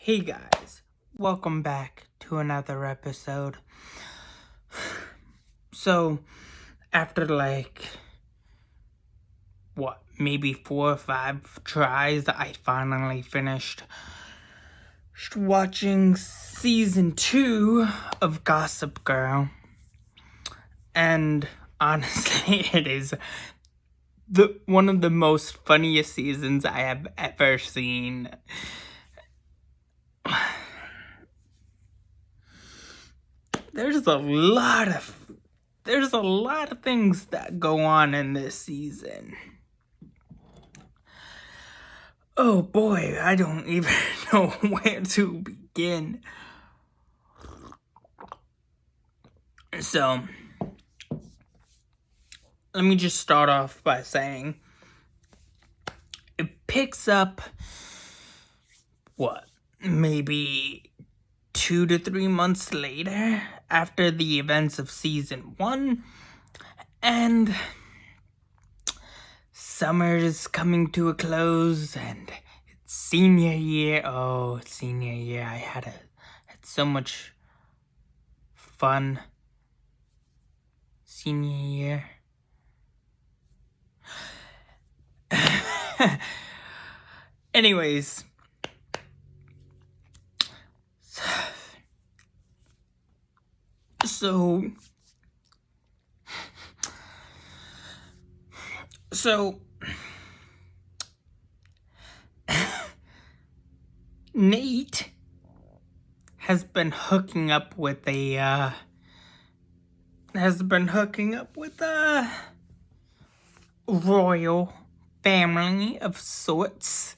Hey guys, welcome back to another episode. So, after maybe 4 or 5 tries, I finally finished watching season 2 of Gossip Girl. And honestly, it is one of the most funniest seasons I have ever seen. There's a lot of things that go on in this season. Oh boy, I don't even know where to begin. So, let me just start off by saying it picks up, maybe 2 to 3 months later after the events of season 1, and summer is coming to a close, and it's senior year. Oh, senior year! I had so much fun senior year. Anyways, so Nate has been hooking up with a royal family of sorts.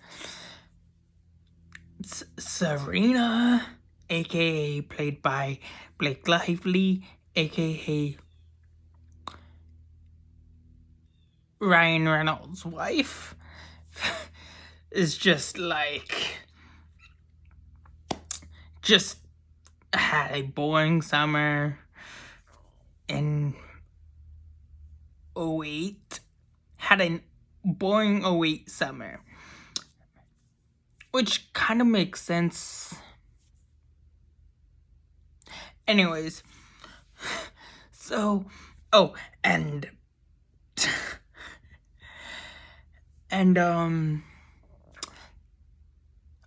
It's Serena, aka played by Blake Lively, aka Ryan Reynolds' wife, is just had a boring summer in 2008. Had a boring 2008 summer. Which kind of makes sense. Anyways. So, and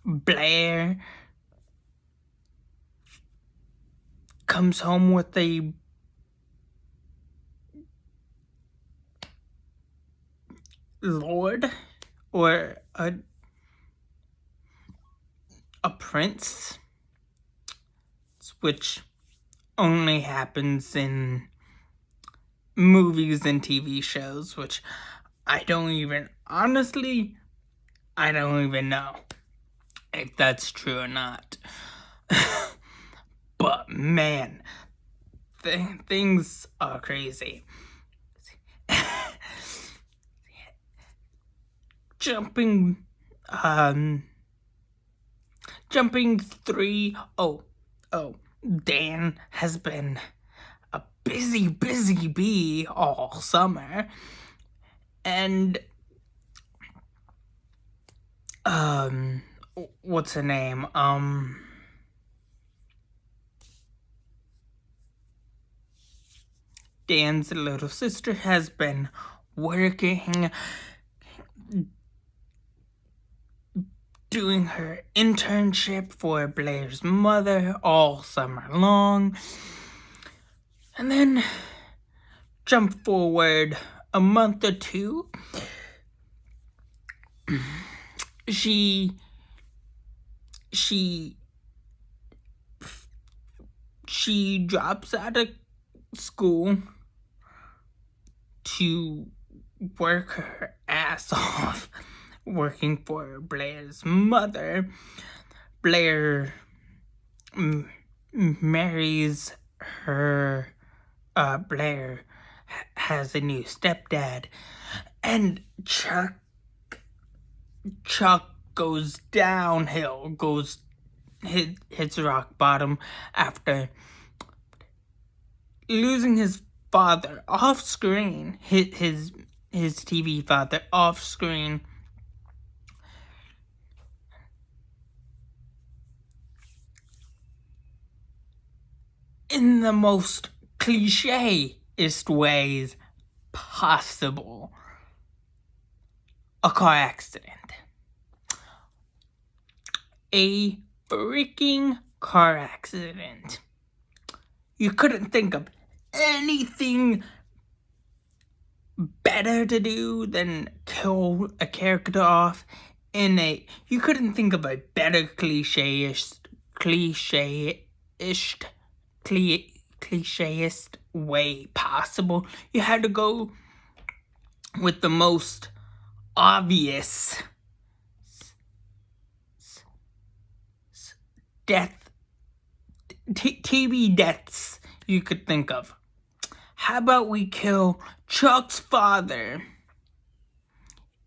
Blair comes home with a lord or a prince, which only happens in movies and TV shows, which I don't even know if that's true or not. But man, things are crazy. Jumping 3. Dan has been a busy bee all summer. And what's her name? Dan's little sister has been working, doing her internship for Blair's mother all summer long. And then jump forward a month or two. She drops out of school to work her ass off working for Blair's mother. Blair marries her. Blair has a new stepdad, and Chuck goes downhill, hits rock bottom after losing his father off screen, his TV father off screen, in the most cliche-ist ways possible. A car accident. A freaking car accident. You couldn't think of anything better to do than kill a character off in a... You couldn't think of a better cliche-ist way possible. You had to go with the most obvious TV deaths you could think of. How about we kill Chuck's father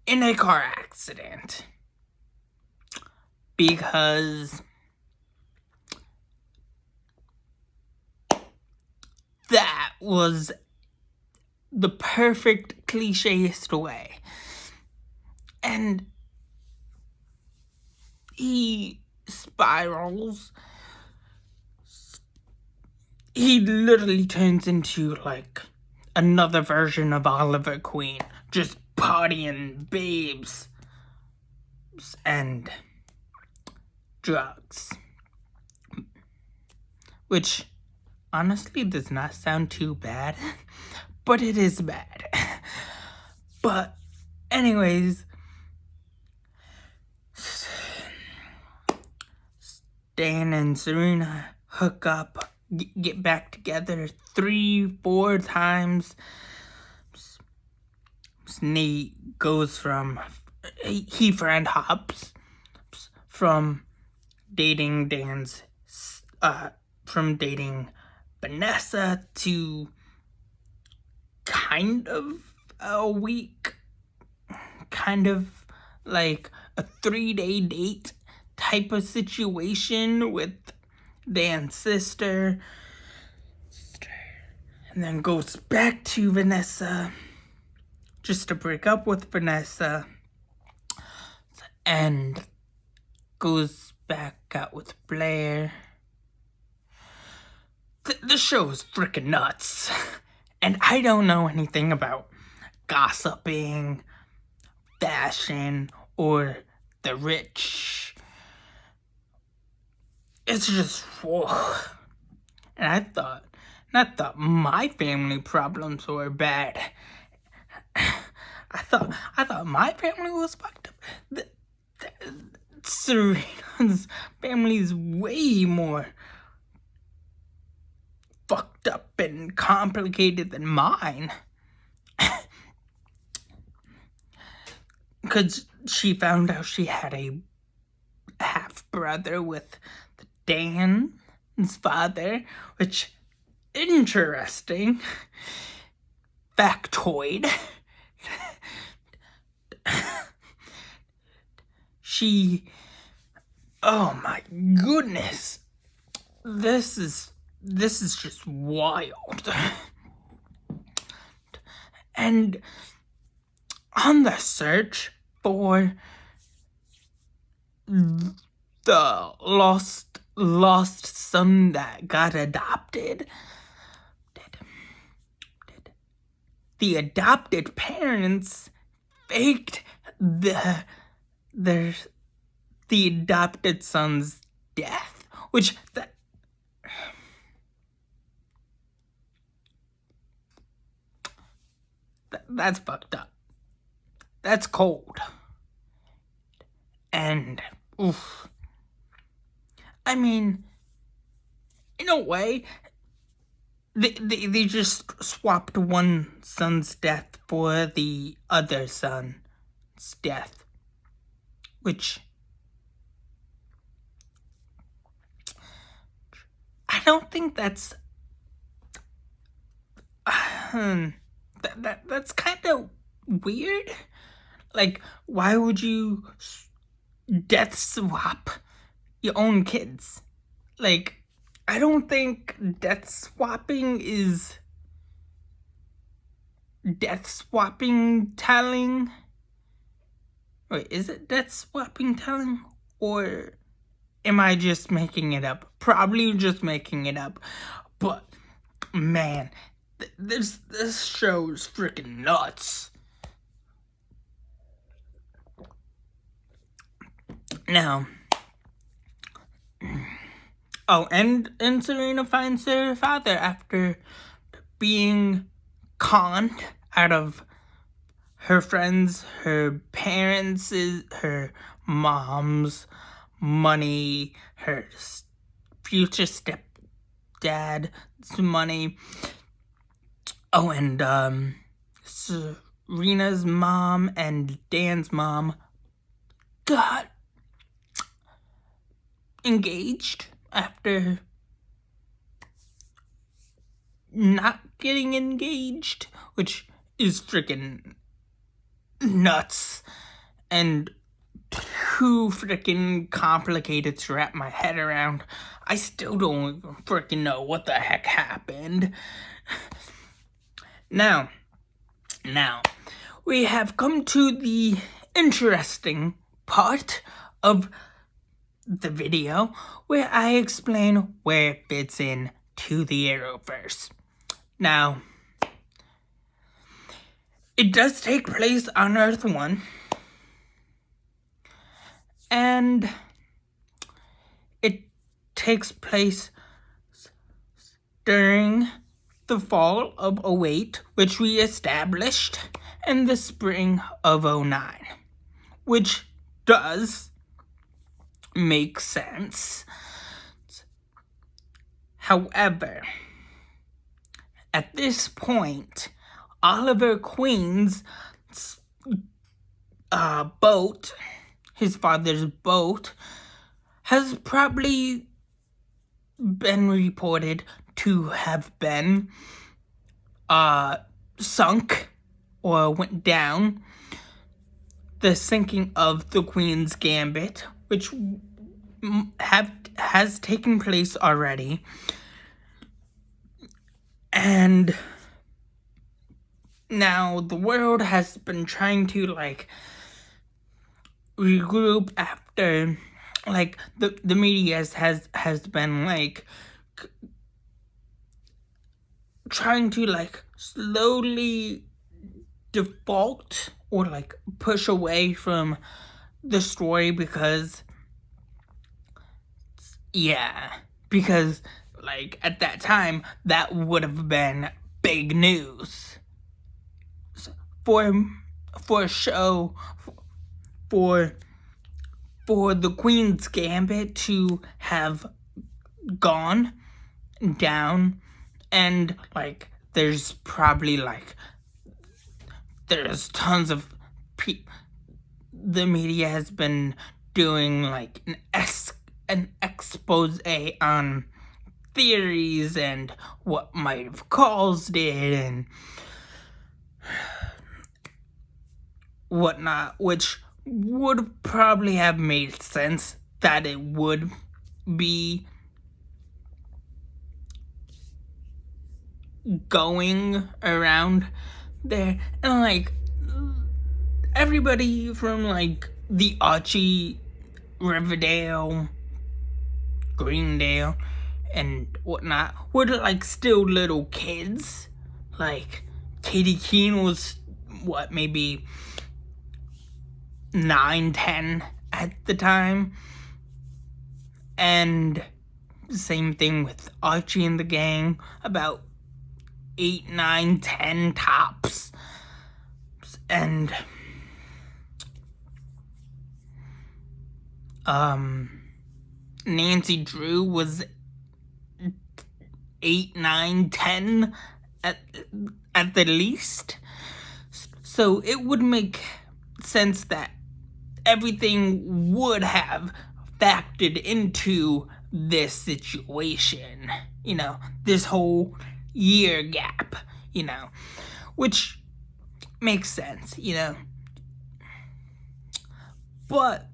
in a car accident? Because that was the perfect cliche-ist way. And he spirals. He literally turns into, like, another version of Oliver Queen. Just partying babes and drugs. Which, honestly, does not sound too bad. But it is bad. But, anyways, Stan and Serena hook up, get back together 3-4 times. Nate goes from, he friend hops from dating from dating Vanessa to kind of a week, kind of like a 3-day date type of situation with Dan's sister, and then goes back to Vanessa just to break up with Vanessa, and goes back out with Blair. The show is freaking nuts, and I don't know anything about gossiping, fashion, or the rich. It's just, whoa. And I thought my family problems were bad. I thought my family was fucked up. Serena's family is way more fucked up and complicated than mine. Because she found out she had a half-brother with Dan's father, which, interesting factoid. Oh my goodness, this is just wild. And on the search for the lost son that got adopted, the adopted parents faked the adopted son's death, which that's fucked up. That's cold. And oof. I mean, in a way, they just swapped one son's death for the other son's death, which I don't think that's that's kind of weird. Like, why would you death swap your own kids? Like, I don't think death swapping is death swapping telling. Wait, is it death swapping telling? Or am I just making it up? Probably just making it up. But man, this show is freaking nuts. Now, and Serena finds her father after being conned out of her friends, her parents, her mom's money, her future stepdad's money. Oh, and Serena's mom and Dan's mom got engaged after not getting engaged, which is freaking nuts and too freaking complicated to wrap my head around. I still don't freaking know what the heck happened. Now, we have come to the interesting part of the video where I explain where it fits in to the Arrowverse. Now, it does take place on Earth 1, and it takes place during the fall of 2008, which we established, and the spring of 2009, which does make sense. However, at this point, Oliver Queen's boat, his father's boat, has probably been reported to have been sunk or went down. The sinking of the Queen's Gambit, which has taken place already, and now the world has been trying to regroup after the media has been trying to slowly default or push away from the story because at that time that would have been big news for a show for the Queen's Gambit to have gone down, and there's probably there's tons of the media has been doing an expose on theories and what might have caused it and whatnot, which would probably have made sense that it would be going around there. And everybody from the Archie, Riverdale, Greendale, and whatnot were still little kids. Katie Keene was maybe 9, 10 at the time, and same thing with Archie and the gang, about 8, 9, 10 tops. And Nancy Drew was 8, 9, 10 at the least. So it would make sense that everything would have factored into this situation, this whole year gap, which makes sense, but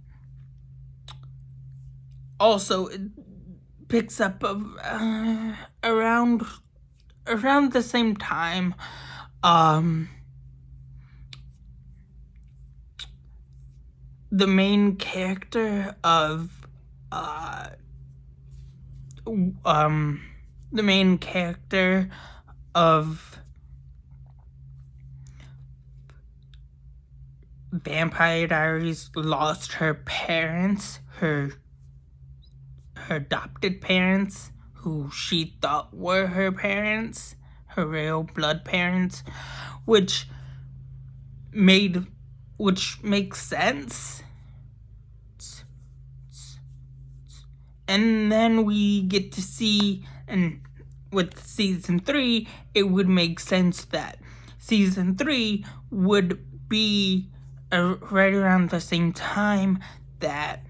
also it picks up around the same time. The main character of the main character of Vampire Diaries lost her parents, her adopted parents, who she thought were her parents, her real blood parents, which makes sense. And then we get to see, and with season 3, it would make sense that season 3 would be right around the same time that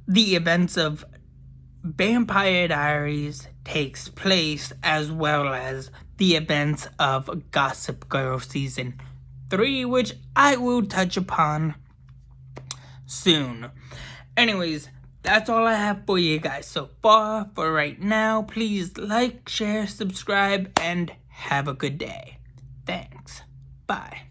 the events of Vampire Diaries takes place, as well as the events of Gossip Girl season 3, which I will touch upon soon. Anyways, that's all I have for you guys so far for right now. Please like, share, subscribe, and have a good day. Thanks. Bye.